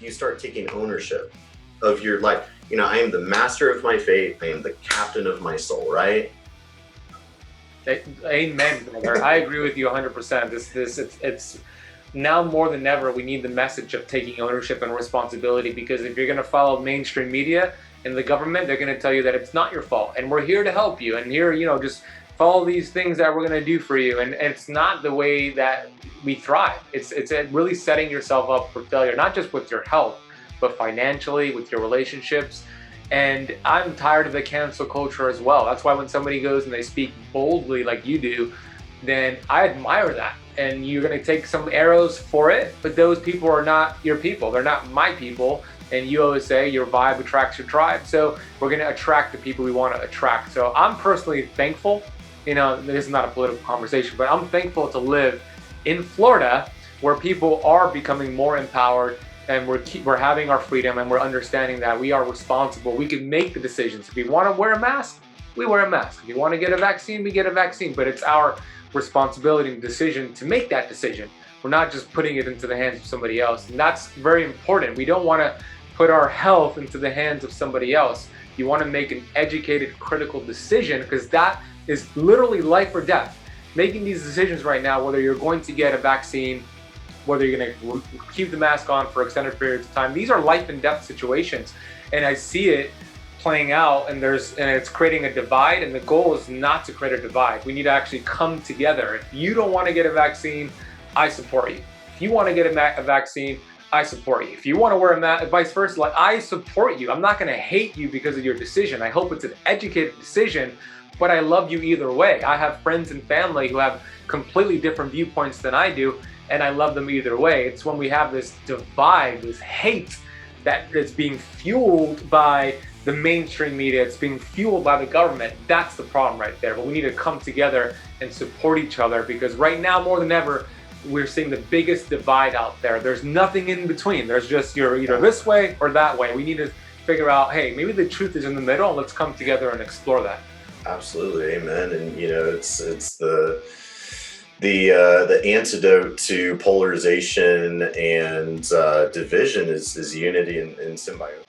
you start taking ownership of your life. You know, I am the master of my fate. I am the captain of my soul, right? Amen, brother. I agree with you 100%. It's now more than ever, we need the message of taking ownership and responsibility, because if you're going to follow mainstream media and the government, they're going to tell you that it's not your fault and we're here to help you, and here, just follow these things that we're going to do for you. And it's not the way that we thrive. It's really setting yourself up for failure, not just with your health, but financially, with your relationships. And I'm tired of the cancel culture as well. That's why when somebody goes and they speak boldly like you do, then I admire that. And you're going to take some arrows for it, but those people are not your people. They're not my people. And you always say your vibe attracts your tribe. So we're going to attract the people we want to attract. So I'm personally thankful. This is not a political conversation, but I'm thankful to live in Florida, where people are becoming more empowered, and we're having our freedom, and we're understanding that we are responsible. We can make the decisions. If we want to wear a mask, we wear a mask. If you want to get a vaccine, we get a vaccine. But it's our responsibility and decision to make that decision. We're not just putting it into the hands of somebody else. And that's very important. We don't want to put our health into the hands of somebody else. You want to make an educated, critical decision, because that is literally life or death. Making these decisions right now, whether you're going to get a vaccine, whether you're going to keep the mask on for extended periods of time, these are life and death situations. And I see it playing out, and it's creating a divide, and the goal is not to create a divide. We need to actually come together. If you don't want to get a vaccine, I support you. If you want to get a vaccine, I support you. If you want to wear a mask, vice versa, I support you. I'm not going to hate you because of your decision. I hope it's an educated decision, but I love you either way. I have friends and family who have completely different viewpoints than I do, and I love them either way. It's when we have this divide, this hate that is being fueled by the mainstream media, it's being fueled by the government. That's the problem right there. But we need to come together and support each other, because right now more than ever, we're seeing the biggest divide out there. There's nothing in between. There's just you're either this way or that way. We need to figure out, hey, maybe the truth is in the middle. Let's come together and explore that. Absolutely, amen. And it's the antidote to polarization and division is unity and symbiosis.